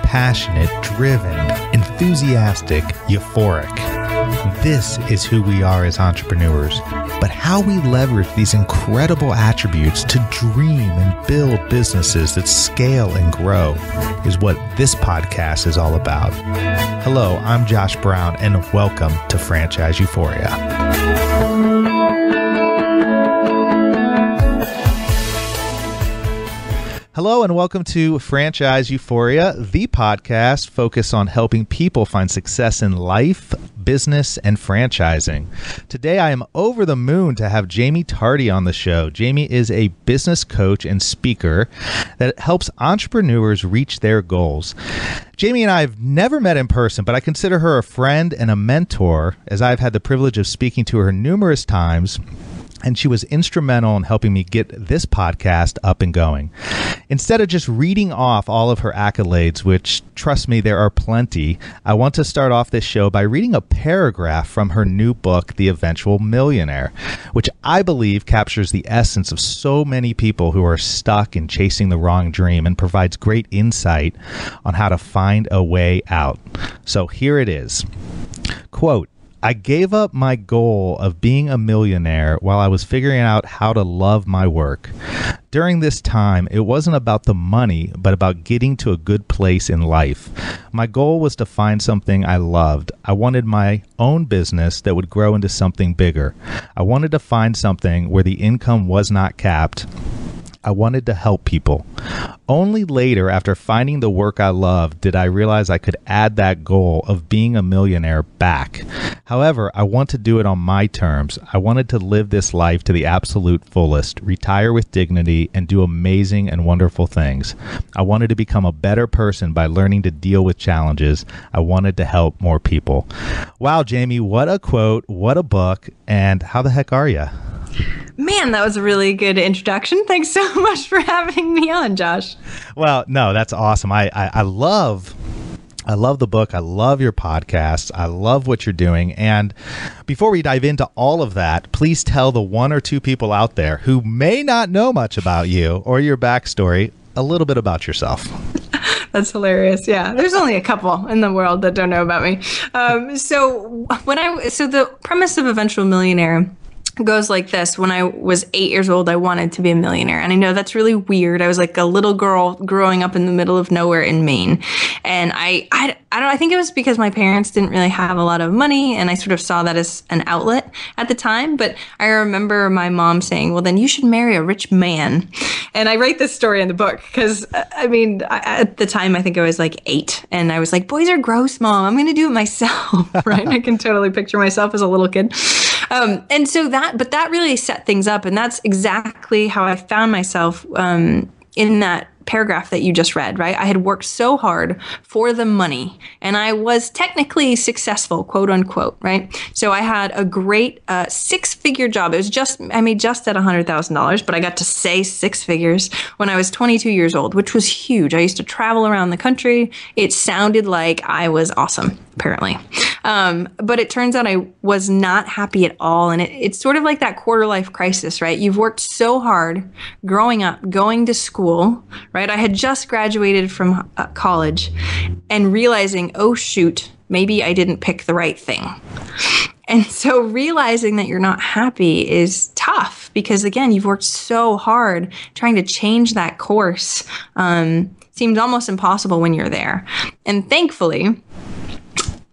Passionate, driven, enthusiastic, euphoric. This is who we are as entrepreneurs. But how we leverage these incredible attributes to dream and build businesses that scale and grow is what this podcast is all about. Hello, I'm Josh Brown, and welcome to Franchise Euphoria. Hello and welcome to Franchise Euphoria, the podcast focused on helping people find success in life, business, and franchising. Today, I am over the moon to have Jaime Tardy on the show. Jaime is a business coach and speaker that helps entrepreneurs reach their goals. Jaime and I have never met in person, but I consider her a friend and a mentor, as I've had the privilege of speaking to her numerous times. And she was instrumental in helping me get this podcast up and going. Instead of just reading off all of her accolades, which, trust me, there are plenty, I want to start off this show by reading a paragraph from her new book, The Eventual Millionaire, which I believe captures the essence of so many people who are stuck in chasing the wrong dream and provides great insight on how to find a way out. So here it is. Quote, I gave up my goal of being a millionaire while I was figuring out how to love my work. During this time, it wasn't about the money, but about getting to a good place in life. My goal was to find something I loved. I wanted my own business that would grow into something bigger. I wanted to find something where the income was not capped. I wanted to help people. Only later, after finding the work I loved, did I realize I could add that goal of being a millionaire back. However, I want to do it on my terms. I wanted to live this life to the absolute fullest, retire with dignity, and do amazing and wonderful things. I wanted to become a better person by learning to deal with challenges. I wanted to help more people. Wow, Jaime, what a quote, what a book, and how the heck are you? Man, that was a really good introduction. Thanks so much for having me on, Josh. Well, no, that's awesome. I love the book. I love your podcast. I love what you're doing. And before we dive into all of that, please tell the one or two people out there who may not know much about you or your backstory a little bit about yourself. That's hilarious. Yeah, there's only a couple in the world that don't know about me. So the premise of Eventual Millionaire goes like this. When I was 8 years old, I wanted to be a millionaire. And I know that's really weird. I was like a little girl growing up in the middle of nowhere in Maine. And I think it was because my parents didn't really have a lot of money. And I sort of saw that as an outlet at the time. But I remember my mom saying, well, then you should marry a rich man. And I write this story in the book because, at the time, I think I was like 8. And I was like, boys are gross, Mom. I'm going to do it myself. Right? I can totally picture myself as a little kid. And so that really set things up. And that's exactly how I found myself in that paragraph that you just read, right? I had worked so hard for the money and I was technically successful, quote unquote, right? So I had a great 6-figure job. It was I made just at $100,000, but I got to say 6 figures when I was 22 years old, which was huge. I used to travel around the country. It sounded like I was awesome, apparently. But it turns out I was not happy at all. And it's sort of like that quarter life crisis, right? You've worked so hard growing up, going to school, right? I had just graduated from college and realizing, oh, shoot, maybe I didn't pick the right thing. And so realizing that you're not happy is tough because, again, you've worked so hard trying to change that course. Seemed almost impossible when you're there. And thankfully,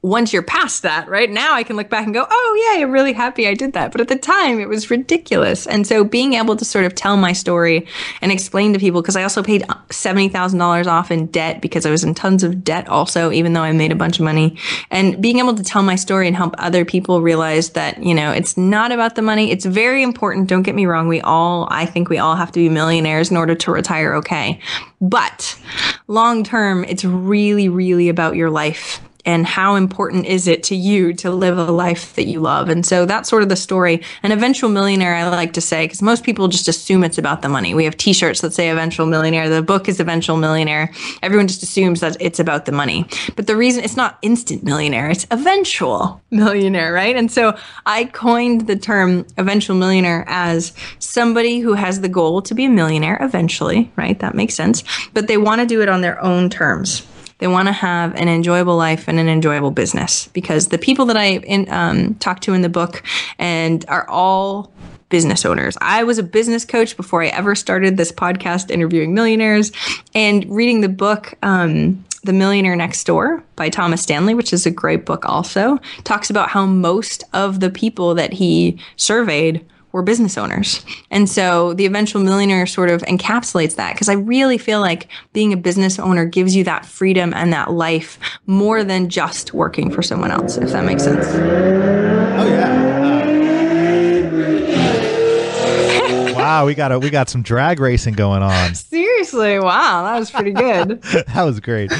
once you're past that, right now I can look back and go, oh yeah, I'm really happy I did that. But at the time it was ridiculous. And so being able to sort of tell my story and explain to people, because I also paid $70,000 off in debt because I was in tons of debt also, even though I made a bunch of money, and being able to tell my story and help other people realize that, it's not about the money. It's very important. Don't get me wrong. I think we all have to be millionaires in order to retire. Okay. But long term, it's really, really about your life and how important is it to you to live a life that you love? And so that's sort of the story. An eventual millionaire, I like to say, because most people just assume it's about the money. We have t-shirts that say Eventual Millionaire. The book is Eventual Millionaire. Everyone just assumes that it's about the money. But the reason it's not instant millionaire, it's eventual millionaire, right? And so I coined the term eventual millionaire as somebody who has the goal to be a millionaire eventually, right? That makes sense. But they want to do it on their own terms. They want to have an enjoyable life and an enjoyable business, because the people that I talk to in the book and are all business owners. I was a business coach before I ever started this podcast interviewing millionaires, and reading the book, The Millionaire Next Door by Thomas Stanley, which is a great book also, talks about how most of the people that he surveyed were business owners. And so the eventual millionaire sort of encapsulates that, because I really feel like being a business owner gives you that freedom and that life more than just working for someone else, if that makes sense. Oh, yeah. Wow, we got some drag racing going on. Seriously, wow, that was pretty good. That was great.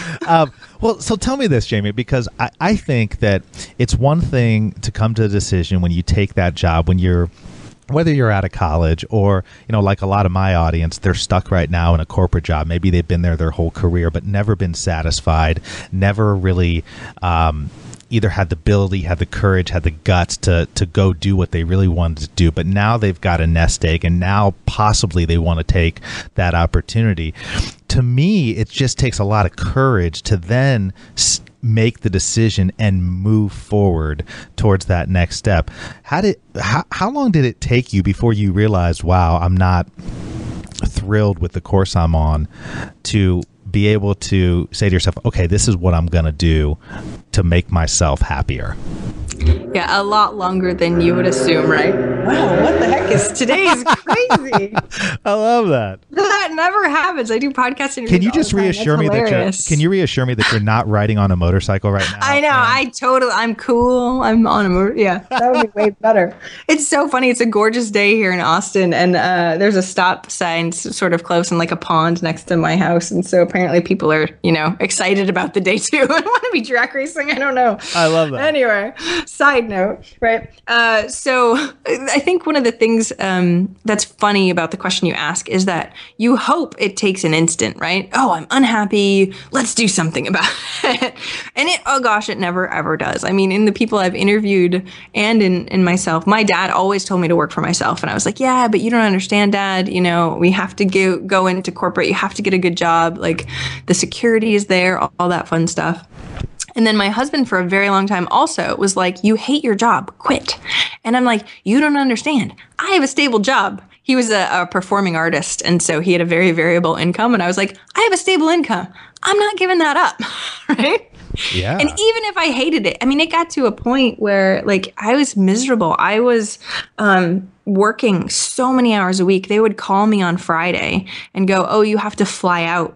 Well, so tell me this, Jamie, because I think that it's one thing to come to a decision when you take that job, whether you're out of college or, like a lot of my audience, they're stuck right now in a corporate job. Maybe they've been there their whole career, but never been satisfied, never really either had the ability, had the courage, had the guts to go do what they really wanted to do. But now they've got a nest egg, and now possibly they want to take that opportunity. To me, it just takes a lot of courage to then make the decision and move forward towards that next step. How long did it take you before you realized, wow, I'm not thrilled with the course I'm on, to be able to say to yourself, okay, this is what I'm going to do to make myself happier? Yeah, a lot longer than you would assume, right? Wow, what the heck is today is crazy. I love that. That never happens. I do podcast interviews. Can you just reassure me that you're not riding on a motorcycle right now? I know. I'm cool. I'm on a motor. Yeah, that would be way better. It's so funny. It's a gorgeous day here in Austin, and there's a stop sign sort of close and like a pond next to my house. And so apparently people are, excited about the day too. I don't want to be drag racing. I don't know. I love that. Anyway, side note, right? So I think one of the things that's funny about the question you ask is that you hope it takes an instant, right? Oh, I'm unhappy. Let's do something about it. And it never ever does. I mean, in the people I've interviewed and in myself, my dad always told me to work for myself. And I was like, yeah, but you don't understand, Dad. We have to go into corporate. You have to get a good job. Like the security is there, all that fun stuff. And then my husband for a very long time also was like, you hate your job, quit. And I'm like, you don't understand. I have a stable job. He was a performing artist, and so he had a very variable income. And I was like, I have a stable income. I'm not giving that up, right? Yeah. And even if I hated it, I mean, it got to a point where like I was miserable. I was working so many hours a week. They would call me on Friday and go, oh, you have to fly out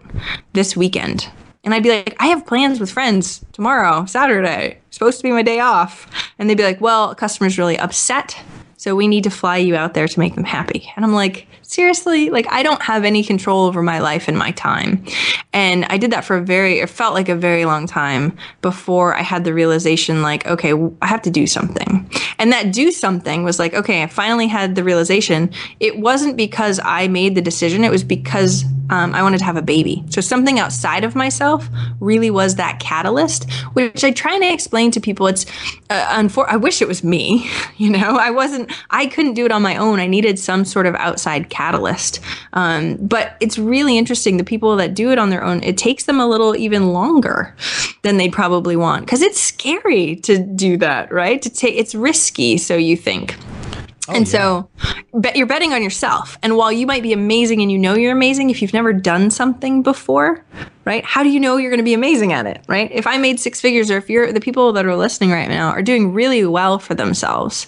this weekend. And I'd be like, I have plans with friends tomorrow, Saturday. It's supposed to be my day off. And they'd be like, well, a customer's really upset, so we need to fly you out there to make them happy. And I'm like, seriously? Like, I don't have any control over my life and my time. And I did that for it felt like a very long time before I had the realization, like, okay, I have to do something. And that do something was like, okay, I finally had the realization. It wasn't because I made the decision. It was because I wanted to have a baby. So something outside of myself really was that catalyst, which I try to explain to people. It's, I wish it was me, I couldn't do it on my own. I needed some sort of outside catalyst. But it's really interesting. The people that do it on their own, it takes them a little even longer than they'd probably want, because it's scary to do that, right? It's risky, so you think. So you're betting on yourself. And while you might be amazing and you're amazing, if you've never done something before, right? How do you know you're going to be amazing at it, right? If I made six figures, or if the people that are listening right now are doing really well for themselves,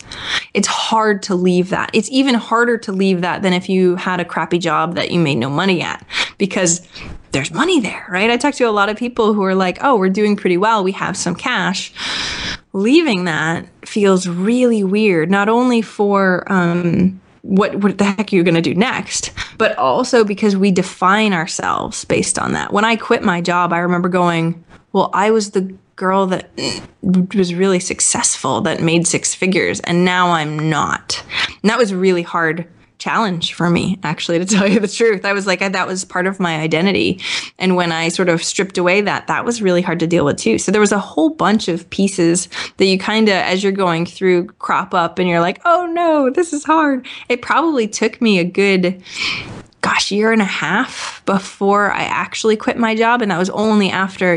it's hard to leave that. It's even harder to leave that than if you had a crappy job that you made no money at, because there's money there, right? I talk to a lot of people who are like, oh, we're doing pretty well. We have some cash. Leaving that feels really weird, not only for what the heck are you going to do next, but also because we define ourselves based on that. When I quit my job, I remember going, well, I was the girl that was really successful, that made six figures, and now I'm not. And that was a really hard challenge for me, actually, to tell you the truth. I was like, that was part of my identity. And when I sort of stripped away that was really hard to deal with too. So there was a whole bunch of pieces that you kind of, as you're going through, crop up and you're like, oh no, this is hard. It probably took me a good year and a half before I actually quit my job. And that was only after,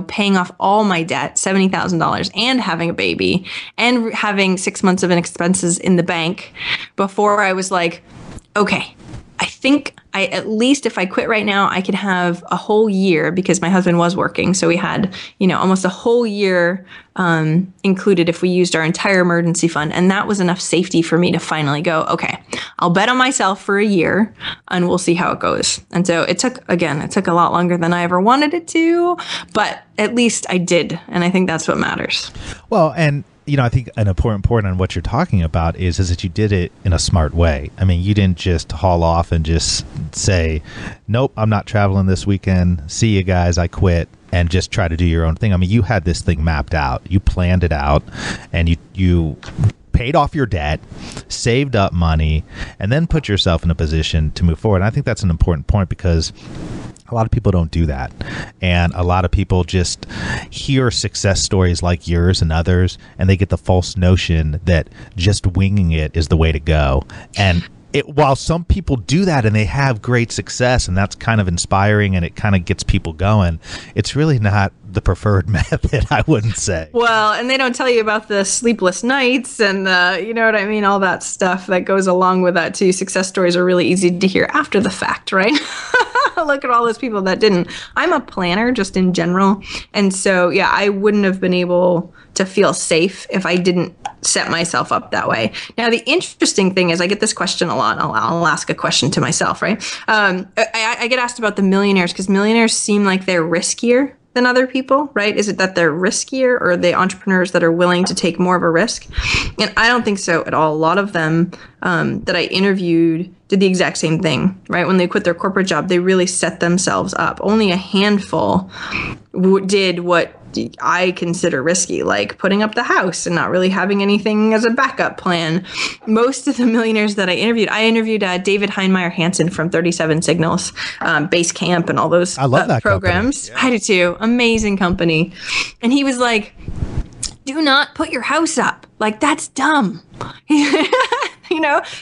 paying off all my debt, $70,000, and having a baby and having 6 months of expenses in the bank before I was like, okay, I think at least if I quit right now, I could have a whole year, because my husband was working. So we had, almost a whole year included if we used our entire emergency fund. And that was enough safety for me to finally go, okay, I'll bet on myself for a year and we'll see how it goes. And so it took a lot longer than I ever wanted it to, but at least I did. And I think that's what matters. Well, and I think an important point on what you're talking about is that you did it in a smart way. I mean, you didn't just haul off and just say, nope, I'm not traveling this weekend. See you guys. I quit. And just try to do your own thing. I mean, you had this thing mapped out. You planned it out, and you paid off your debt, saved up money, and then put yourself in a position to move forward. And I think that's an important point, because a lot of people don't do that. And a lot of people just hear success stories like yours and others, and they get the false notion that just winging it is the way to go. And while some people do that and they have great success, and that's kind of inspiring and it kind of gets people going, it's really not the preferred method, I wouldn't say. Well, and they don't tell you about the sleepless nights and you know what I mean, all that stuff that goes along with that too. Success stories are really easy to hear after the fact, right? Look at all those people that didn't. I'm a planner just in general. And so, yeah, I wouldn't have been able to feel safe if I didn't set myself up that way. Now, the interesting thing is I get this question a lot. I'll ask a question to myself, right? I get asked about the millionaires, because millionaires seem like they're riskier than other people, right? Is it that they're riskier, or are they entrepreneurs that are willing to take more of a risk? And I don't think so at all. A lot of them that I interviewed did the exact same thing, right? When they quit their corporate job, they really set themselves up. Only a handful did what I consider risky, like putting up the house and not really having anything as a backup plan. Most of the millionaires that I interviewed David Heinemeier Hansen from 37 Signals, Base Camp, and all those I love that programs. Yeah. I do too. Amazing company. And he was like, do not put your house up. Like, that's dumb.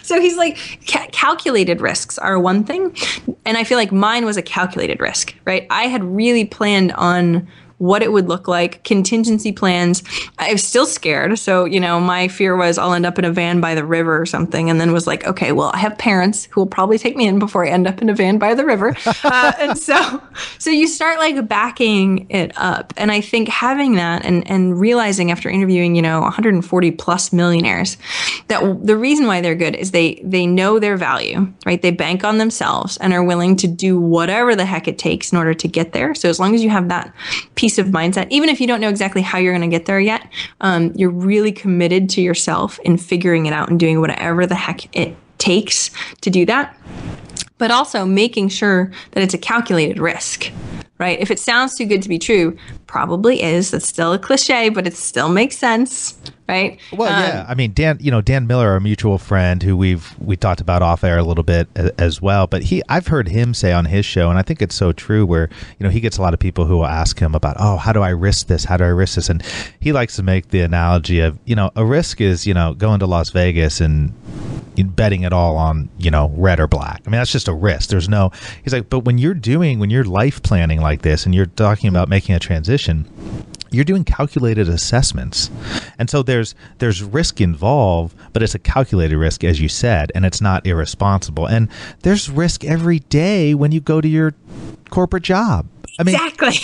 So he's like, calculated risks are one thing. And I feel like mine was a calculated risk, right? I had really planned on what it would look like, contingency plans. I was still scared. So, my fear was I'll end up in a van by the river or something, and then was like, okay, well, I have parents who will probably take me in before I end up in a van by the river. And so you start like backing it up. And I think having that and realizing after interviewing, 140 plus millionaires, that the reason why they're good is they know their value, right? They bank on themselves and are willing to do whatever the heck it takes in order to get there. So as long as you have that piece of mindset, even if you don't know exactly how you're going to get there yet, you're really committed to yourself in figuring it out and doing whatever the heck it takes to do that. But also making sure that it's a calculated risk, right? If it sounds too good to be true, probably is. That's still a cliche, but it still makes sense, right? Well, yeah. I mean, Dan Miller, our mutual friend, who we talked about off air a little bit as well, but I've heard him say on his show, and I think it's so true, where, he gets a lot of people who will ask him about, oh, how do I risk this? How do I risk this? And he likes to make the analogy of, a risk is, going to Las Vegas and betting it all on, red or black. I mean, that's just a risk. He's like, but when you're life planning like this and you're talking about making a transition, you're doing calculated assessments. And so there's risk involved, but it's a calculated risk, as you said, and it's not irresponsible. And there's risk every day when you go to your corporate job. I mean, exactly.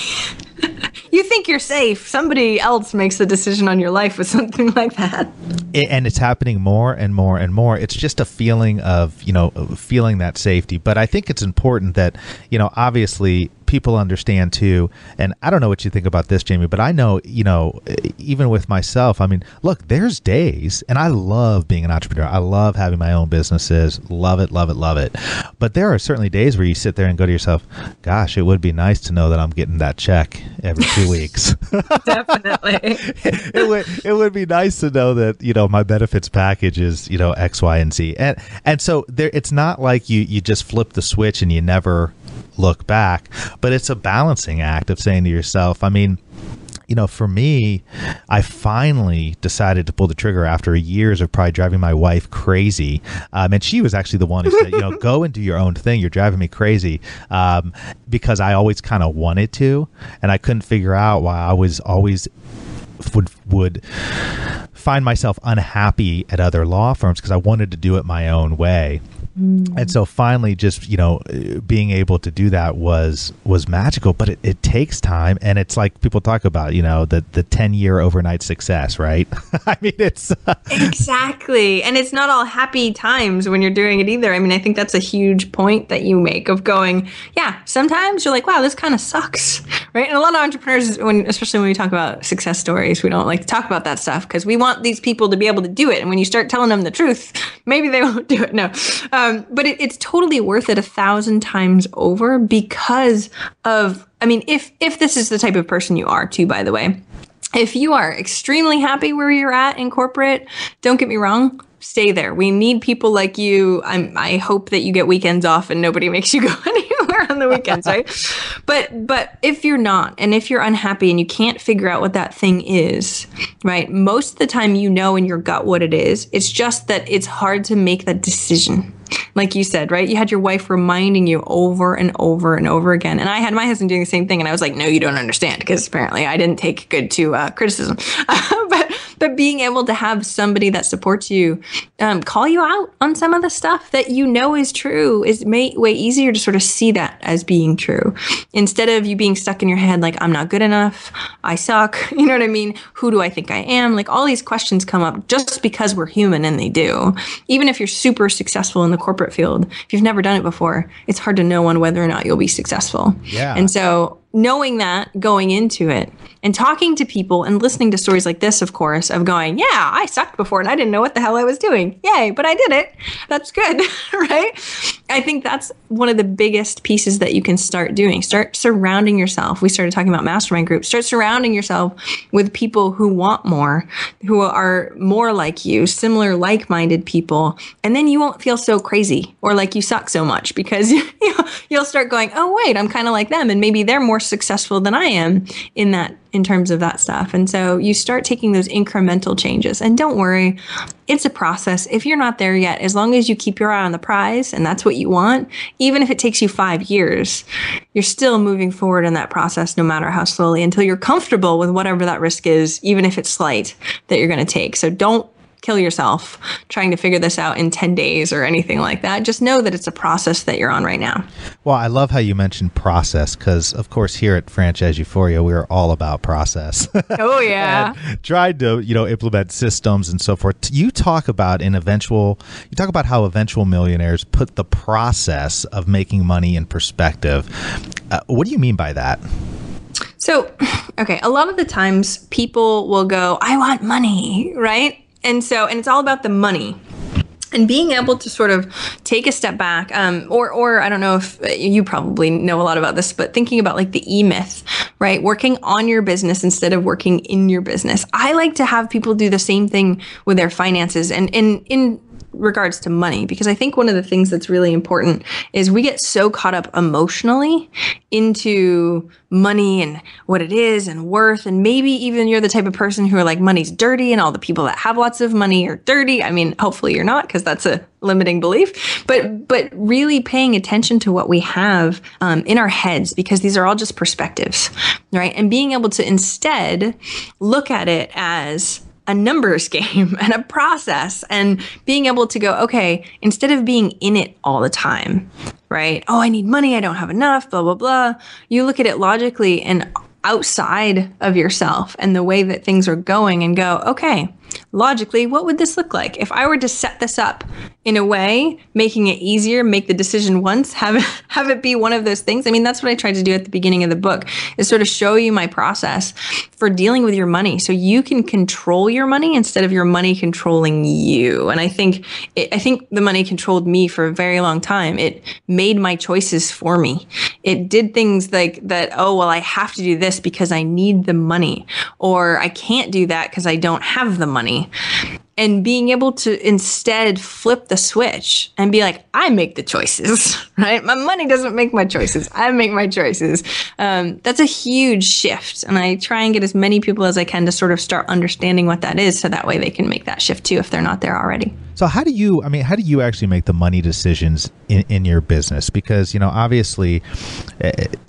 You think you're safe. Somebody else makes the decision on your life with something like that. And it's happening more and more and more. It's just a feeling of, feeling that safety. But I think it's important that, obviously people understand too, and I don't know what you think about this, Jamie, but I know, even with myself, I mean, look, there's days, and I love being an entrepreneur. I love having my own businesses. Love it, love it, love it. But there are certainly days where you sit there and go to yourself, gosh, it would be nice to know that I'm getting that check every 2 weeks. Definitely. It would be nice to know that, my benefits package is, X, Y, and Z. And so there, it's not like you just flip the switch and you never look back, but it's a balancing act of saying to yourself, I mean, for me, I finally decided to pull the trigger after years of probably driving my wife crazy. And she was actually the one who said, go and do your own thing. You're driving me crazy. Because I always kind of wanted to, and I couldn't figure out why I was always would find myself unhappy at other law firms because I wanted to do it my own way. And so finally just, being able to do that was magical, but it takes time. And it's like people talk about, the 10-year overnight success, right? I mean, it's exactly. And it's not all happy times when you're doing it either. I mean, I think that's a huge point that you make of going, yeah, sometimes you're like, wow, this kind of sucks, right? And a lot of entrepreneurs, especially when we talk about success stories, we don't like to talk about that stuff because we want these people to be able to do it. And when you start telling them the truth, maybe they won't do it. No. But it's totally worth it 1,000 times over because of, I mean, if this is the type of person you are too, by the way, if you are extremely happy where you're at in corporate, don't get me wrong, stay there. We need people like you. I hope that you get weekends off and nobody makes you go anywhere on the weekends, right? But if you're not, and if you're unhappy and you can't figure out what that thing is, right? Most of the time you know in your gut what it is. It's just that it's hard to make that decision. Like you said, right? You had your wife reminding you over and over and over again. And I had my husband doing the same thing. And I was like, no, you don't understand, because apparently I didn't take good to criticism. But being able to have somebody that supports you, call you out on some of the stuff that you know is true is way easier to sort of see that as being true. Instead of you being stuck in your head like, I'm not good enough, I suck, you know what I mean? Who do I think I am? Like all these questions come up just because we're human, and they do. Even if you're super successful in the corporate field, if you've never done it before, it's hard to know on whether or not you'll be successful. Yeah. And so knowing that going into it and talking to people and listening to stories like this, of course, of going, yeah, I sucked before and I didn't know what the hell I was doing. Yay, but I did it. That's good, right? I think that's one of the biggest pieces that you can start doing. Start surrounding yourself. We started talking about mastermind groups. Start surrounding yourself with people who want more, who are more like you, similar, like-minded people. And then you won't feel so crazy or like you suck so much, because you'll start going, oh, wait, I'm kind of like them. And maybe they're more successful than I am in terms of that stuff. And so you start taking those incremental changes. And don't worry, it's a process. If you're not there yet, as long as you keep your eye on the prize and that's what you want, even if it takes you 5 years, you're still moving forward in that process, no matter how slowly, until you're comfortable with whatever that risk is, even if it's slight, that you're going to take. So don't kill yourself trying to figure this out in 10 days or anything like that. Just know that it's a process that you're on right now. Well, I love how you mentioned process, because of course here at Franchise Euphoria, we are all about process. Oh yeah. And tried to, implement systems and so forth. You talk about how Eventual Millionaires put the process of making money in perspective. What do you mean by that? So, okay, a lot of the times people will go, I want money, right? And it's all about the money. And being able to sort of take a step back, or I don't know if you probably know a lot about this, but thinking about like the E-myth, right? Working on your business instead of working in your business. I like to have people do the same thing with their finances and in regards to money, because I think one of the things that's really important is we get so caught up emotionally into money and what it is and worth. And maybe even you're the type of person who are like, money's dirty and all the people that have lots of money are dirty. I mean, hopefully you're not, because that's a limiting belief, but really paying attention to what we have in our heads, because these are all just perspectives, right? And being able to instead look at it as a numbers game and a process, and being able to go, okay, instead of being in it all the time, right? Oh, I need money, I don't have enough, blah, blah, blah. You look at it logically and outside of yourself and the way that things are going and go, okay, logically, what would this look like? If I were to set this up in a way, making it easier, make the decision once, have it be one of those things. I mean, that's what I tried to do at the beginning of the book, is sort of show you my process for dealing with your money so you can control your money instead of your money controlling you. And I think the money controlled me for a very long time. It made my choices for me. It did things like that, oh, well, I have to do this because I need the money, or I can't do that because I don't have the money. And being able to instead flip the switch and be like, I make the choices, right? My money doesn't make my choices. I make my choices. That's a huge shift. And I try and get as many people as I can to sort of start understanding what that is, so that way they can make that shift too if they're not there already. So how do you actually make the money decisions in your business? Because, obviously,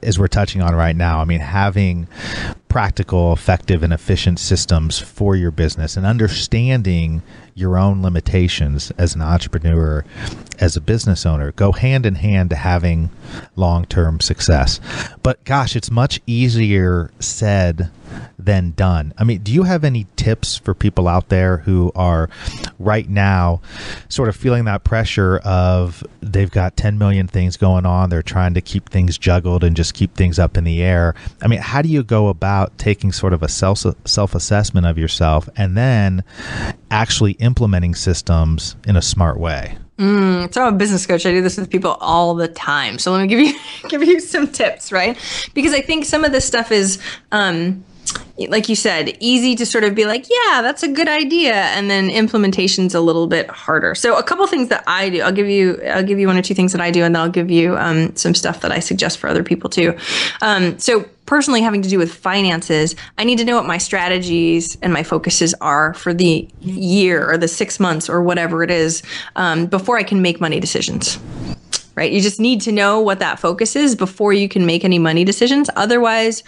as we're touching on right now, having practical, effective, and efficient systems for your business and understanding your own limitations as an entrepreneur, as a business owner, go hand in hand to having long-term success. But gosh, it's much easier said than done. Do you have any tips for people out there who are right now sort of feeling that pressure of they've got 10 million things going on, they're trying to keep things juggled and just keep things up in the air? How do you go about taking sort of a self-assessment of yourself and then actually implementing systems in a smart way? So I'm a business coach. I do this with people all the time. So let me give you some tips, right? Because I think some of this stuff is, like you said, easy to sort of be like, yeah, that's a good idea. And then implementation's a little bit harder. So a couple things that I do, I'll give you one or two things that I do, and then I'll give you some stuff that I suggest for other people too. So personally, having to do with finances, I need to know what my strategies and my focuses are for the year or the 6 months or whatever it is, before I can make money decisions. Right? You just need to know what that focus is before you can make any money decisions. Otherwise,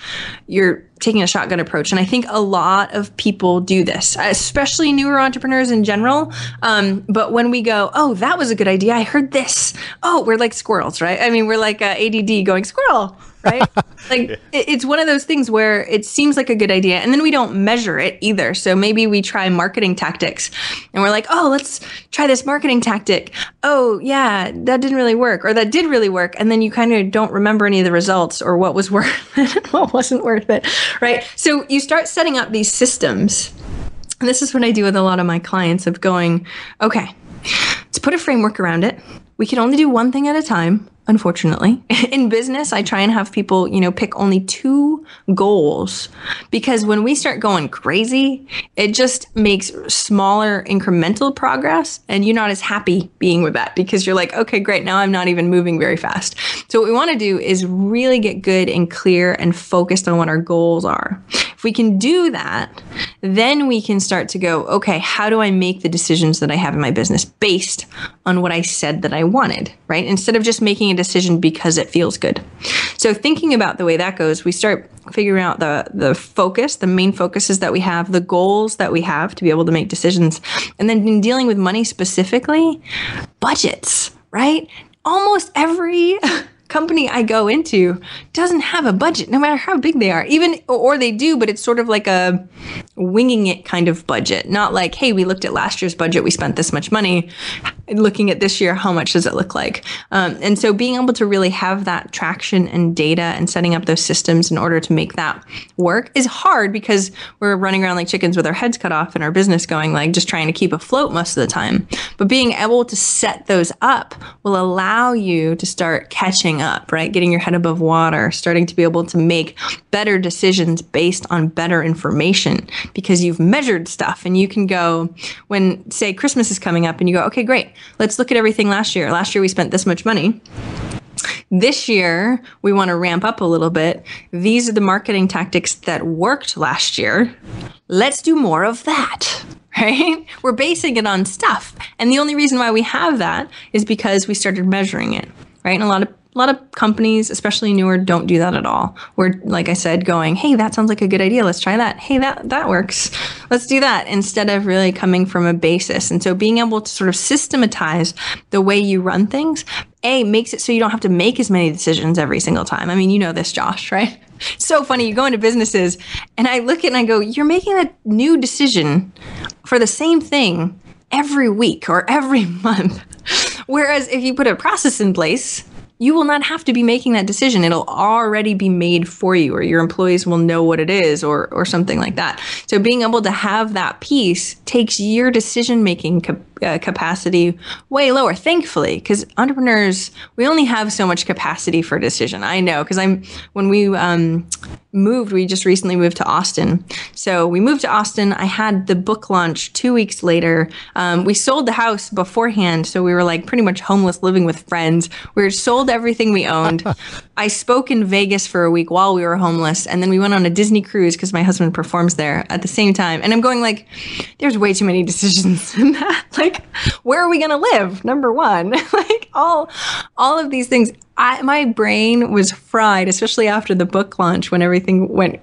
you're taking a shotgun approach. And I think a lot of people do this, especially newer entrepreneurs in general. But when we go, oh, that was a good idea, I heard this. Oh, we're like squirrels, right? We're like ADD going squirrel, right? It's one of those things where it seems like a good idea, and then we don't measure it either. So maybe we try marketing tactics and we're like, oh, let's try this marketing tactic. Oh yeah, that didn't really work, or that did really work. And then you kind of don't remember any of the results or what was worth it and what wasn't worth it, right? So you start setting up these systems. And this is what I do with a lot of my clients, of going, okay, let's put a framework around it. We can only do one thing at a time. Unfortunately, in business, I try and have people, pick only 2 goals, because when we start going crazy, it just makes smaller incremental progress, and you're not as happy being with that, because you're like, okay, great, now I'm not even moving very fast. So what we want to do is really get good and clear and focused on what our goals are. If we can do that, then we can start to go, okay, how do I make the decisions that I have in my business based on what I said that I wanted, right? Instead of just making a decision because it feels good. So thinking about the way that goes, we start figuring out the focus, the main focuses that we have, the goals that we have to be able to make decisions. And then in dealing with money specifically, budgets, right? Almost every company I go into doesn't have a budget, no matter how big they are. Or they do, but it's sort of like a winging it kind of budget. Not like, hey, we looked at last year's budget, we spent this much money. Looking at this year, how much does it look like? And so being able to really have that traction and data and setting up those systems in order to make that work is hard, because we're running around like chickens with our heads cut off in our business, going like just trying to keep afloat most of the time. But being able to set those up will allow you to start catching up, right? Getting your head above water, starting to be able to make better decisions based on better information, because you've measured stuff. And you can go, when say Christmas is coming up, and you go, okay, great, let's look at everything last year. Last year we spent this much money. This year, we want to ramp up a little bit. These are the marketing tactics that worked last year. Let's do more of that, right? We're basing it on stuff. And the only reason why we have that is because we started measuring it, right? And a lot of companies, especially newer, don't do that at all. We're, like I said, going, hey, that sounds like a good idea. Let's try that. Hey, that works. Let's do that, instead of really coming from a basis. And so being able to sort of systematize the way you run things, makes it so you don't have to make as many decisions every single time. You know this, Josh, right? So funny. You go into businesses and I look at it and I go, you're making a new decision for the same thing every week or every month. Whereas if you put a process in place, you will not have to be making that decision. It'll already be made for you, or your employees will know what it is, or something like that. So being able to have that piece takes your decision-making capacity way lower, thankfully, because entrepreneurs, we only have so much capacity for decision. I know, because when we moved, we just recently moved to Austin. So we moved to Austin. I had the book launch 2 weeks later. We sold the house beforehand. So we were like pretty much homeless, living with friends. We were sold everything we owned. I spoke in Vegas for a week while we were homeless. And then we went on a Disney cruise because my husband performs there at the same time. And I'm going like, there's way too many decisions in that. Like, where are we going to live? Number one, like all of these things. My brain was fried, especially after the book launch when everything went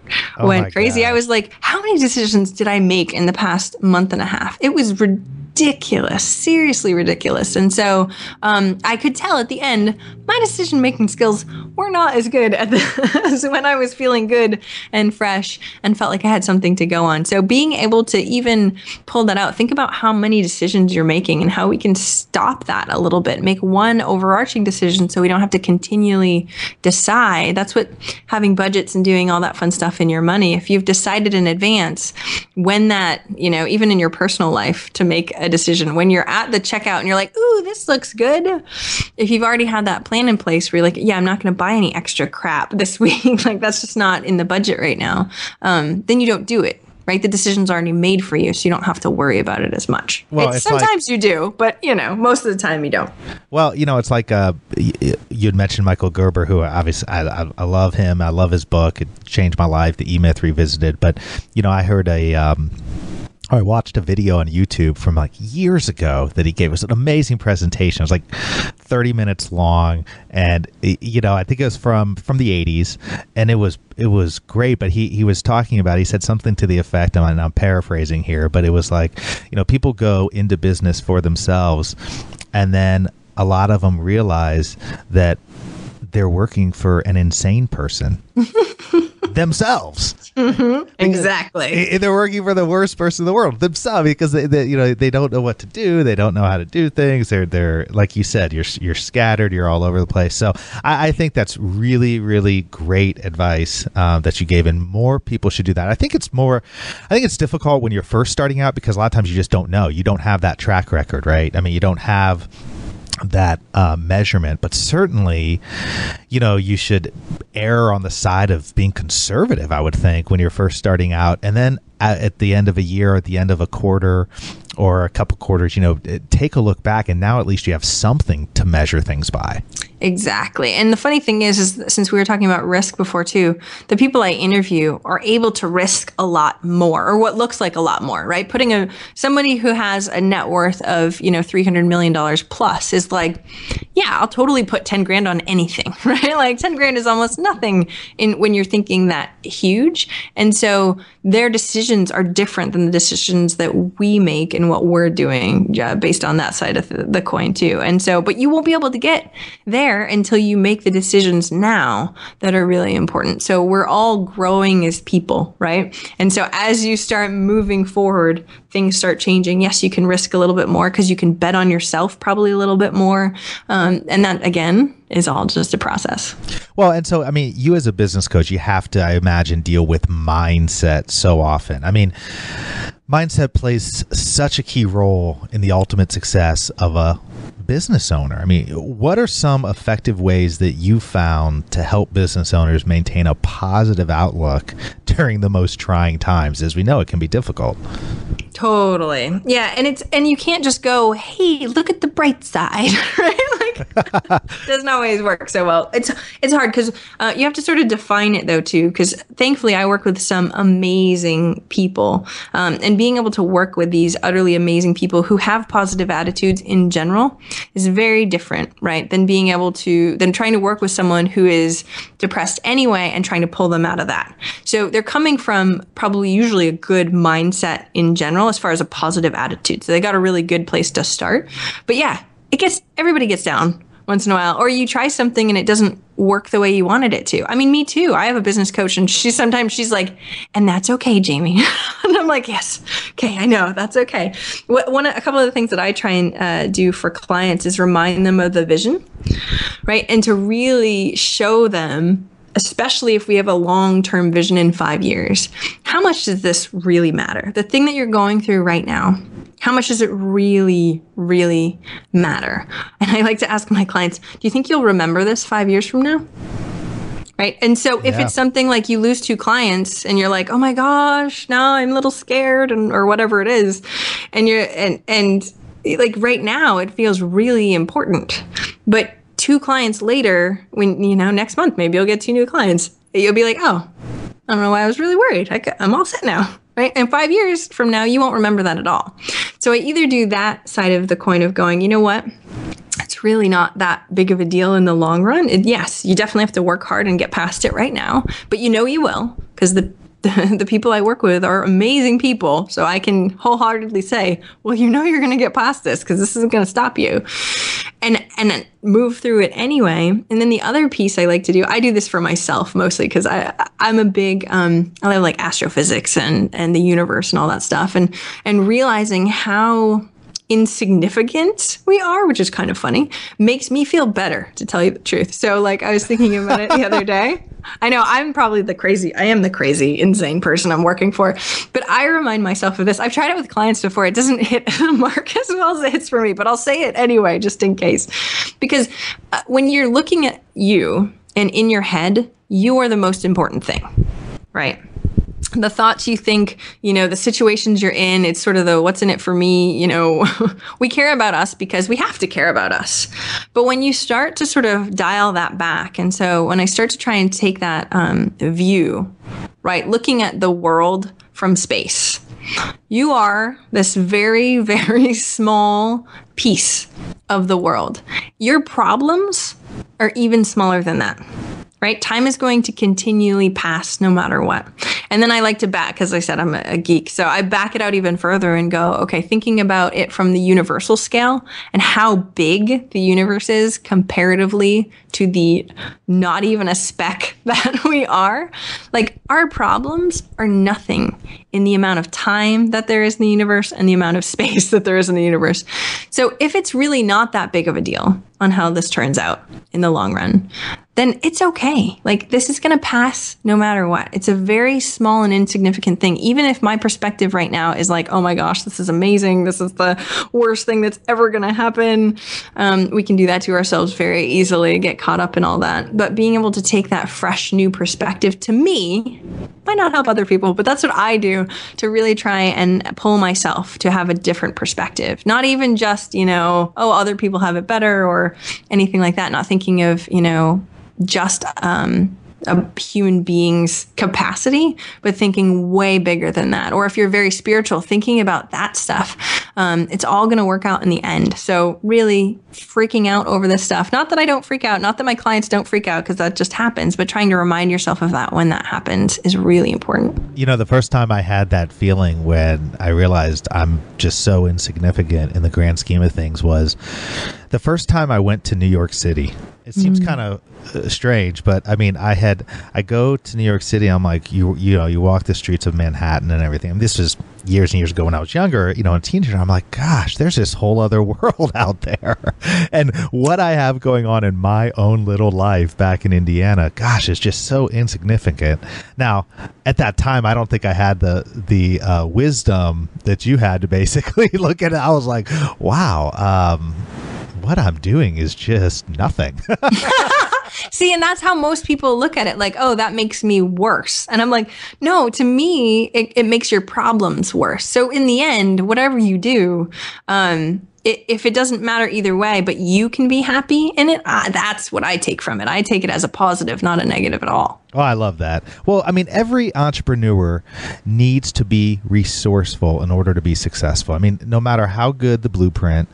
crazy. God. I was like, how many decisions did I make in the past month and a half? It was ridiculous, seriously ridiculous. And so I could tell at the end, my decision-making skills were not as good as when I was feeling good and fresh and felt like I had something to go on. So being able to even pull that out, think about how many decisions you're making and how we can stop that a little bit, make one overarching decision so we don't have to continually decide. That's what having budgets and doing all that fun stuff in your money. If you've decided in advance when that, even in your personal life to make a decision, when you're at the checkout and you're like, ooh, this looks good. If you've already had that plan in place where you're like, yeah, I'm not going to buy any extra crap this week. Like that's just not in the budget right now. Then you don't do it. Right? The decision's already made for you, so you don't have to worry about it as much. Well, sometimes you do, but, most of the time you don't. Well, it's like you'd mentioned Michael Gerber, who obviously I love him. I love his book. It changed my life, The E-Myth Revisited. But, I heard I watched a video on YouTube from like years ago that he gave us an amazing presentation. It was like 30 minutes long, and I think it was from the 80s, and it was great. But he was talking about, he said something to the effect, and I'm paraphrasing here, but it was like, people go into business for themselves, and then a lot of them realize that they're working for an insane person. Themselves. Mm-hmm. Exactly. They're working for the worst person in the world, themselves, because they don't know what to do. They don't know how to do things. They're like you said, you're scattered. You're all over the place. So I think that's really, really great advice that you gave, and more people should do that. I think it's difficult when you're first starting out because a lot of times you just don't know. You don't have that track record, right? I mean, you don't have that measurement, but certainly, you should err on the side of being conservative, I would think, when you're first starting out. And then at the end of a year, at the end of a quarter or a couple quarters, take a look back, and now at least you have something to measure things by. Exactly. And the funny thing is since we were talking about risk before too, the people I interview are able to risk a lot more, or what looks like a lot more, right? Putting somebody who has a net worth of, $300 million plus is like, yeah, I'll totally put 10 grand on anything, right? Like 10 grand is almost nothing when you're thinking that huge. And so their decisions are different than the decisions that we make and what we're doing based on that side of the coin too. And so, but you won't be able to get there until you make the decisions now that are really important. So we're all growing as people, right? And so as you start moving forward, things start changing. Yes, you can risk a little bit more because you can bet on yourself probably a little bit more. And that, again, is all just a process. Well, and so, I mean, you as a business coach, you have to, I imagine, deal with mindset so often. I mean, mindset plays such a key role in the ultimate success of a business owner. I mean, what are some effective ways that you found to help business owners maintain a positive outlook during the most trying times? As we know, it can be difficult. Totally. Yeah. And you can't just go, hey, look at the bright side, right? Like, doesn't always work so well. It's hard because you have to sort of define it though too, because thankfully I work with some amazing people, and being able to work with these utterly amazing people who have positive attitudes in general is very different, right? Than trying to work with someone who is depressed anyway and trying to pull them out of that. So they're coming from probably usually a good mindset in general as far as a positive attitude. So they got a really good place to start. But yeah, everybody gets down once in a while, or you try something and it doesn't work the way you wanted it to. I mean, me too. I have a business coach and sometimes she's like, and that's okay, Jamie. And I'm like, yes. Okay. I know that's okay. A couple of the things that I try and do for clients is remind them of the vision, right? And to really show them, especially if we have a long-term vision in 5 years, how much does this really matter? The thing that you're going through right now, how much does it really, really matter? And I like to ask my clients, do you think you'll remember this 5 years from now? Right. And so if it's something like you lose 2 clients and you're like, oh my gosh, now I'm a little scared or whatever it is. And and like right now it feels really important, but 2 clients later, when, next month, maybe you'll get 2 new clients. You'll be like, oh, I don't know why I was really worried. I'm all set now. Right. And 5 years from now, you won't remember that at all. So I either do that side of the coin of going, you know what? It's really not that big of a deal in the long run. Yes, you definitely have to work hard and get past it right now, but you will, because the people I work with are amazing people. So I can wholeheartedly say, well, you're going to get past this because this isn't going to stop you, and then move through it anyway. And then the other piece I like to do, I do this for myself mostly because I'm a big, I love like astrophysics and the universe and all that stuff, and realizing how insignificant we are, which is kind of funny, makes me feel better, to tell you the truth. So like I was thinking about it the other day. I know I am the crazy, insane person I'm working for, but I remind myself of this. I've tried it with clients before. It doesn't hit the mark as well as it hits for me, but I'll say it anyway, just in case. Because when you're looking at you and in your head, you are the most important thing, right? The thoughts you think, the situations you're in, it's sort of the what's in it for me, we care about us because we have to care about us. But when you start to sort of dial that back, and so when I start to try and take that view, right, looking at the world from space, you are this very, very small piece of the world. Your problems are even smaller than that. Right? Time is going to continually pass no matter what. And then I like to back, because I said I'm a geek. So I back it out even further and go, okay, thinking about it from the universal scale and how big the universe is comparatively to the not even a speck that we are. Like our problems are nothing in the amount of time that there is in the universe and the amount of space that there is in the universe. So if it's really not that big of a deal on how this turns out in the long run, then it's okay. Like this is going to pass no matter what. It's a very small and insignificant thing. Even if my perspective right now is like, oh my gosh, this is amazing. This is the worst thing that's ever going to happen. We can do that to ourselves very easily, get caught up in all that. But being able to take that fresh new perspective, to me, might not help other people, but that's what I do to really try and pull myself to have a different perspective. Not even just, oh, other people have it better or anything like that. Not thinking of, just a human being's capacity, but thinking way bigger than that. Or if you're very spiritual, thinking about that stuff. It's all going to work out in the end. So really freaking out over this stuff. Not that I don't freak out, not that my clients don't freak out, because that just happens, but trying to remind yourself of that when that happens is really important. The first time I had that feeling when I realized I'm just so insignificant in the grand scheme of things was the first time I went to New York City. It seems kind of strange, but I mean, I go to New York City. I'm like, you walk the streets of Manhattan and everything. And this was years and years ago when I was younger, a teenager. I'm like, gosh, there's this whole other world out there. And what I have going on in my own little life back in Indiana, gosh, is just so insignificant. Now, at that time, I don't think I had the wisdom that you had to basically look at it. I was like, wow, what I'm doing is just nothing. See, and that's how most people look at it. Like, oh, that makes me worse. And I'm like, no, to me, it makes your problems worse. So in the end, whatever you do, if it doesn't matter either way, but you can be happy in it, that's what I take from it. I take it as a positive, not a negative at all. Oh, I love that. Well, I mean, every entrepreneur needs to be resourceful in order to be successful. I mean, no matter how good the blueprint,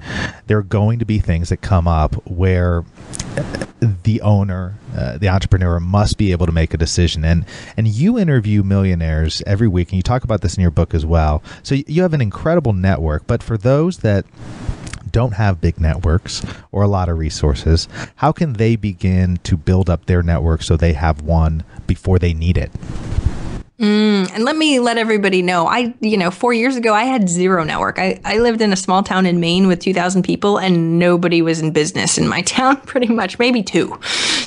there are going to be things that come up where the owner, the entrepreneur must be able to make a decision. And you interview millionaires every week, and you talk about this in your book as well. So you have an incredible network. But for those that don't have big networks or a lot of resources, how can they begin to build up their network so they have one before they need it? And let everybody know, 4 years ago, I had zero network. I lived in a small town in Maine with 2,000 people and nobody was in business in my town, pretty much, maybe two.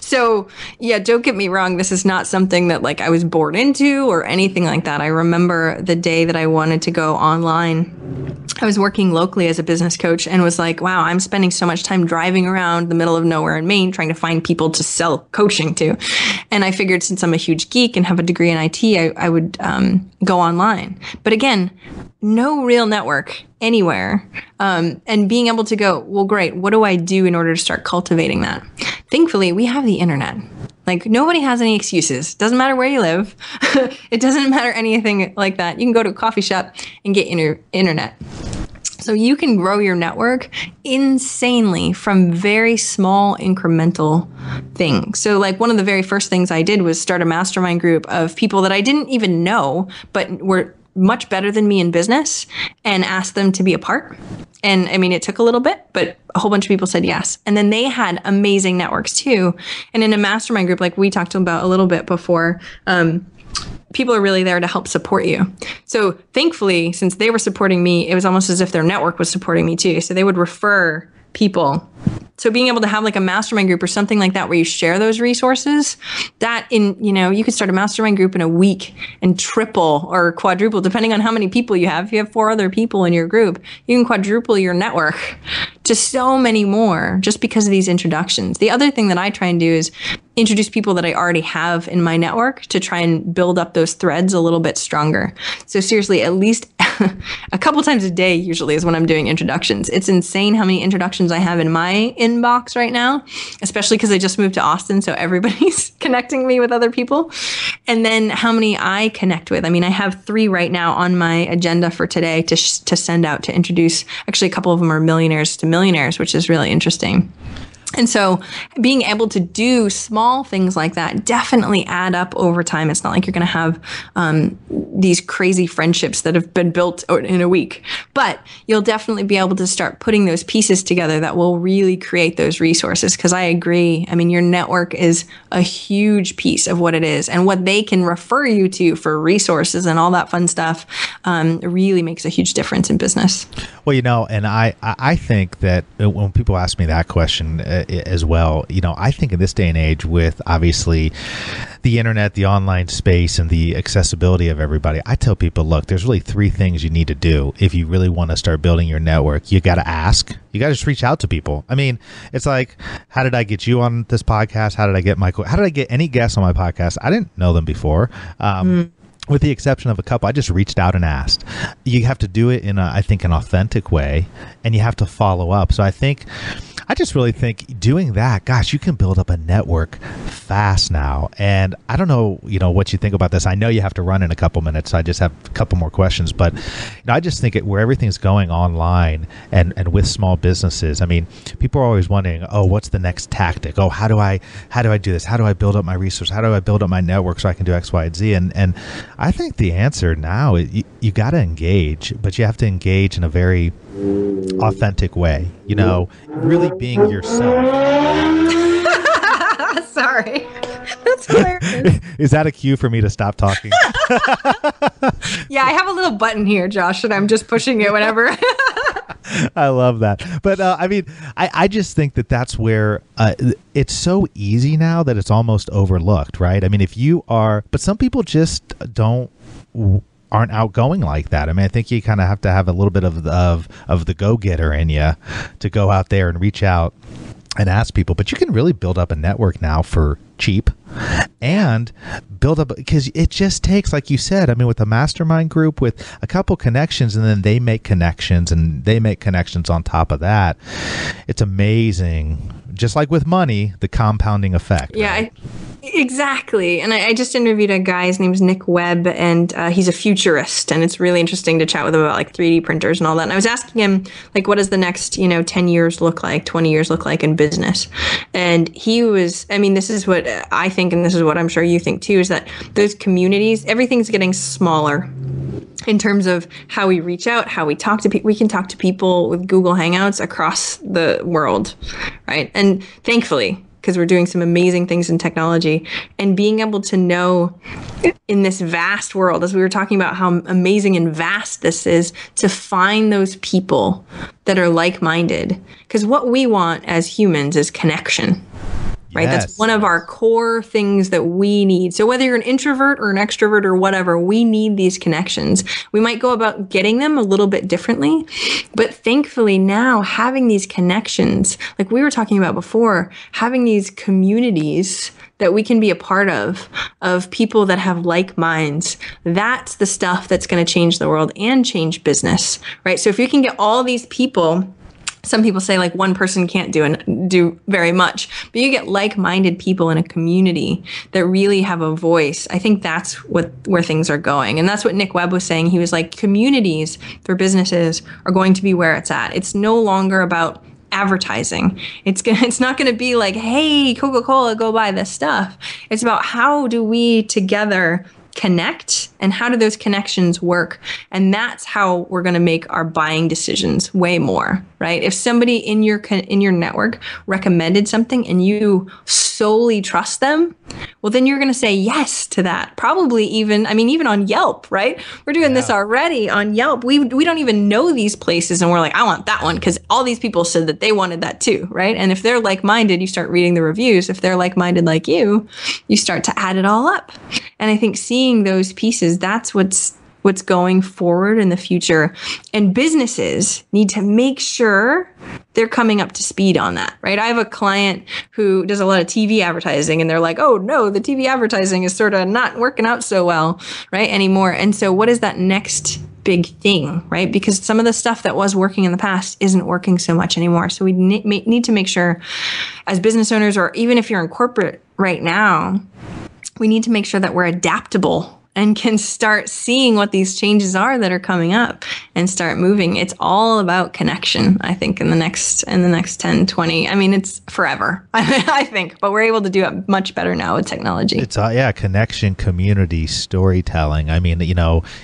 So yeah, don't get me wrong. This is not something that I was born into or anything like that. I remember the day that I wanted to go online. I was working locally as a business coach and was like, wow, I'm spending so much time driving around the middle of nowhere in Maine trying to find people to sell coaching to. And I figured since I'm a huge geek and have a degree in IT, I would go online. But again, no real network anywhere. And being able to go, well, great, what do I do in order to start cultivating that? Thankfully, we have the internet. Nobody has any excuses. Doesn't matter where you live. It doesn't matter anything like that. You can go to a coffee shop and get internet. So you can grow your network insanely from very small incremental things. So one of the very first things I did was start a mastermind group of people that I didn't even know, but were much better than me in business, and asked them to be a part. And I mean, it took a little bit, but a whole bunch of people said yes. And then they had amazing networks too. And in a mastermind group, like we talked about a little bit before, people are really there to help support you. So thankfully, since they were supporting me, it was almost as if their network was supporting me too. So they would refer people. So being able to have a mastermind group or something like that where you share those resources, that you could start a mastermind group in a week and triple or quadruple, depending on how many people you have. If you have 4 other people in your group, you can quadruple your network to so many more just because of these introductions. The other thing that I try and do is introduce people that I already have in my network to try and build up those threads a little bit stronger. So seriously, at least a couple times a day usually is when I'm doing introductions. It's insane how many introductions I have in my inbox right now, especially because I just moved to Austin, so everybody's connecting me with other people. And then how many I connect with. I mean, I have 3 right now on my agenda for today to send out to introduce. Actually, a couple of them are millionaires to millionaires, which is really interesting. And so being able to do small things like that definitely add up over time. It's not like you're going to have these crazy friendships that have been built in a week, but you'll definitely be able to start putting those pieces together that will really create those resources. Because I agree. I mean, your network is a huge piece of what it is, and what they can refer you to for resources and all that fun stuff really makes a huge difference in business. Well, and I think that when people ask me that question as well, I think in this day and age with obviously the internet, the online space, and the accessibility of everybody, I tell people, look, there's really 3 things you need to do if you really want to start building your network. You got to ask. You got to just reach out to people. I mean, it's like, how did I get you on this podcast? How did I get Michael? How did I get any guests on my podcast? I didn't know them before. With the exception of a couple, I just reached out and asked. You have to do it in, I think, an authentic way, and you have to follow up. So I just really think doing that, gosh, you can build up a network fast now. And I don't know, what you think about this. I know you have to run in a couple minutes. So I just have a couple more questions, but I just think where everything's going online and with small businesses, I mean, people are always wondering, oh, what's the next tactic? Oh, how do I do this? How do I build up my resource? How do I build up my network so I can do X, Y, and Z? And I think the answer now is you got to engage, but you have to engage in a very authentic way, really being yourself. Sorry. That's hilarious. Is that a cue for me to stop talking? Yeah, I have a little button here, Josh, and I'm just pushing it whenever. I love that. But I mean, I just think that's where it's so easy now that it's almost overlooked, right? I mean, but some people just aren't outgoing like that. I mean, I think you kind of have to have a little bit of the go-getter in you to go out there and reach out and ask people. But you can really build up a network now for cheap and build up, because it just takes, like you said, I mean, with a mastermind group with a couple connections, and then they make connections and they make connections on top of that. It's amazing. Just like with money, the compounding effect. Yeah, right? Exactly. And I just interviewed a guy, his name is Nick Webb, and he's a futurist. And it's really interesting to chat with him about 3D printers and all that. And I was asking him, what does the next, 10 years look like, 20 years look like in business? And he was, I mean, this is what I think, and this is what I'm sure you think too, is that those communities, everything's getting smaller. in terms of how we reach out, how we talk to people. We can talk to people with Google Hangouts across the world, right? And thankfully, because we're doing some amazing things in technology, and being able to know in this vast world, as we were talking about how amazing and vast this is, to find those people that are like-minded. Because what we want as humans is connection. Right. Yes. That's one of our core things that we need. So whether you're an introvert or an extrovert or whatever, we need these connections. We might go about getting them a little bit differently, but thankfully now having these connections, like we were talking about before, having these communities that we can be a part of people that have like minds, that's the stuff that's going to change the world and change business, right? So if you can get all these people, some people say like one person can't do very much, but you get like-minded people in a community that really have a voice. I think that's where things are going. And that's what Nick Webb was saying. He was like, communities for businesses are going to be where it's at. It's no longer about advertising. It's not going to be like, hey, Coca-Cola, go buy this stuff. It's about how do we together connect and how do those connections work? And that's how we're going to make our buying decisions way more, right? If somebody in your network recommended something and you solely trust them, well, then you're going to say yes to that. Probably even on Yelp, right? We're doing this already on Yelp. We don't even know these places and we're like, I want that one because all these people said that they wanted that too, right? And if they're like-minded, you start reading the reviews. If they're like-minded like you start to add it all up. And I think seeing those pieces, that's what's going forward in the future. And businesses need to make sure they're coming up to speed on that, right? I have a client who does a lot of TV advertising and they're like, oh no, the TV advertising is sort of not working out so well, right, anymore. And so what is that next big thing, right? Because some of the stuff that was working in the past isn't working so much anymore. So we need to make sure as business owners, or even if you're in corporate right now, we need to make sure that we're adaptable and can start seeing what these changes are that are coming up and start moving. It's all about connection, I think, in the next 10, 20. I mean, it's forever, I think, but we're able to do it much better now with technology. It's connection, community, storytelling. I mean,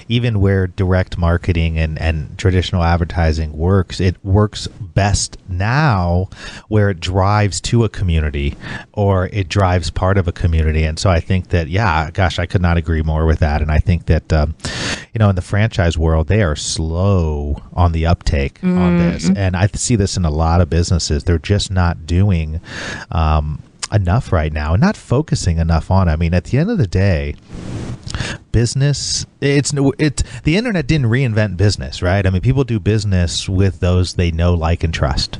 even where direct marketing and traditional advertising works, it works best now where it drives to a community or it drives part of a community. And so I think that, I could not agree more with that. And I think that, in the franchise world, they are slow on the uptake on this. And I see this in a lot of businesses. They're just not doing enough right now and not focusing enough on it. I mean, at the end of the day, business, the internet didn't reinvent business, right? I mean, people do business with those they know, like, and trust.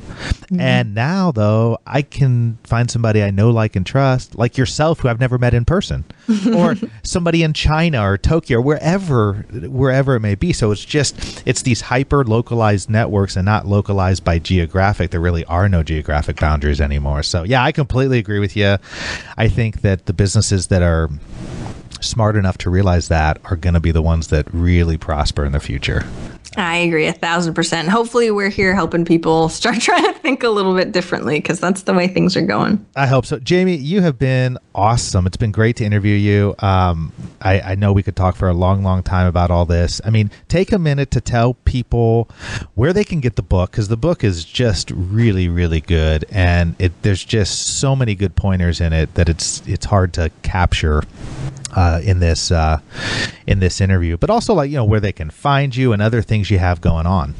And now, though, I can find somebody I know, like, and trust, like yourself, who I've never met in person, or somebody in China or Tokyo or wherever it may be. So it's these hyper localized networks and not localized by geographic. There really are no geographic boundaries anymore. So I completely agree with you. I think that the businesses that are smart enough to realize that are going to be the ones that really prosper in the future. I agree 1,000%. Hopefully we're here helping people start trying to think a little bit differently, because that's the way things are going. I hope so. Jamie, you have been awesome. It's been great to interview you. I know we could talk for a long, long time about all this. I mean, take a minute to tell people where they can get the book, because the book is just really, really good. And there's just so many good pointers in it that it's hard to capture in this interview, but also where they can find you and other things you have going on.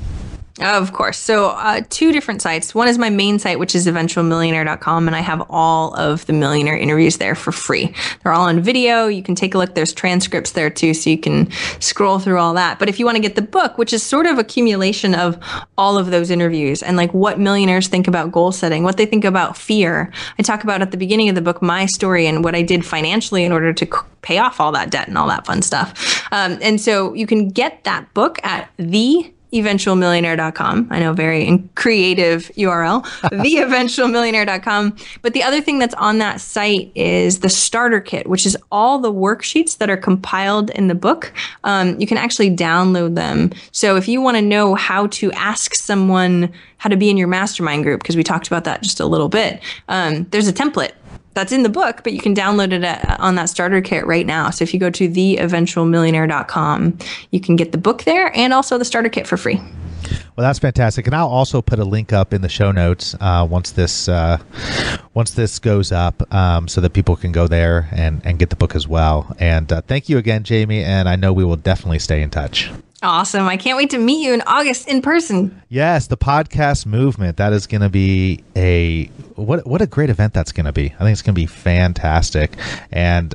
Of course. So 2 different sites. One is my main site, which is eventualmillionaire.com, and I have all of the millionaire interviews there for free. They're all on video. You can take a look. There's transcripts there too, so you can scroll through all that. But if you want to get the book, which is sort of accumulation of all of those interviews and what millionaires think about goal setting, what they think about fear. I talk about at the beginning of the book my story and what I did financially in order to pay off all that debt and all that fun stuff. And so you can get that book at eventualmillionaire.com. I know, very creative URL, theeventualmillionaire.com. But the other thing that's on that site is the starter kit, which is all the worksheets that are compiled in the book. You can actually download them. So if you want to know how to ask someone how to be in your mastermind group, because we talked about that just a little bit, there's a template that's in the book, but you can download it on that starter kit right now. So if you go to theeventualmillionaire.com, you can get the book there and also the starter kit for free. Well, that's fantastic. And I'll also put a link up in the show notes once this goes up so that people can go there and get the book as well. And thank you again, Jaime. And I know we will definitely stay in touch. Awesome. I can't wait to meet you in August in person. Yes, the podcast movement. That is going to be what a great event that's going to be. I think it's going to be fantastic. And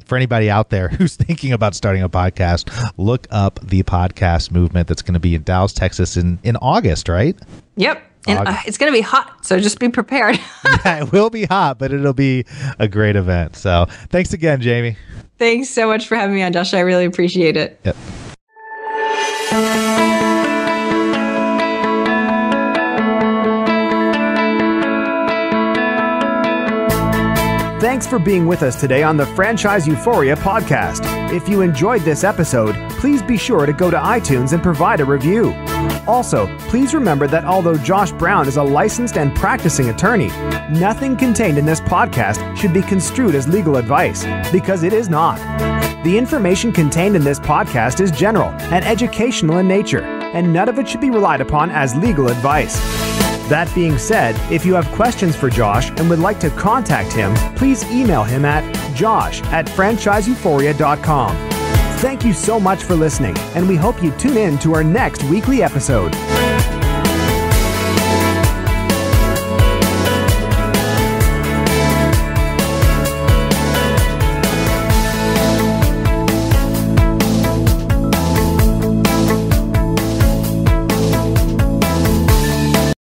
for anybody out there who's thinking about starting a podcast, look up the podcast movement. That's going to be in Dallas, Texas in August, right? Yep. And it's going to be hot, so just be prepared. Yeah, it will be hot, but it'll be a great event. So thanks again, Jaime. Thanks so much for having me on, Josh. I really appreciate it. Yep. Thanks for being with us today on the Franchise Euphoria podcast. If you enjoyed this episode, please be sure to go to iTunes and provide a review. Also, please remember that although Josh Brown is a licensed and practicing attorney, nothing contained in this podcast should be construed as legal advice, because it is not. The information contained in this podcast is general and educational in nature, and none of it should be relied upon as legal advice. That being said, if you have questions for Josh and would like to contact him, please email him at josh@franchiseeuphoria.com. Thank you so much for listening, and we hope you tune in to our next weekly episode.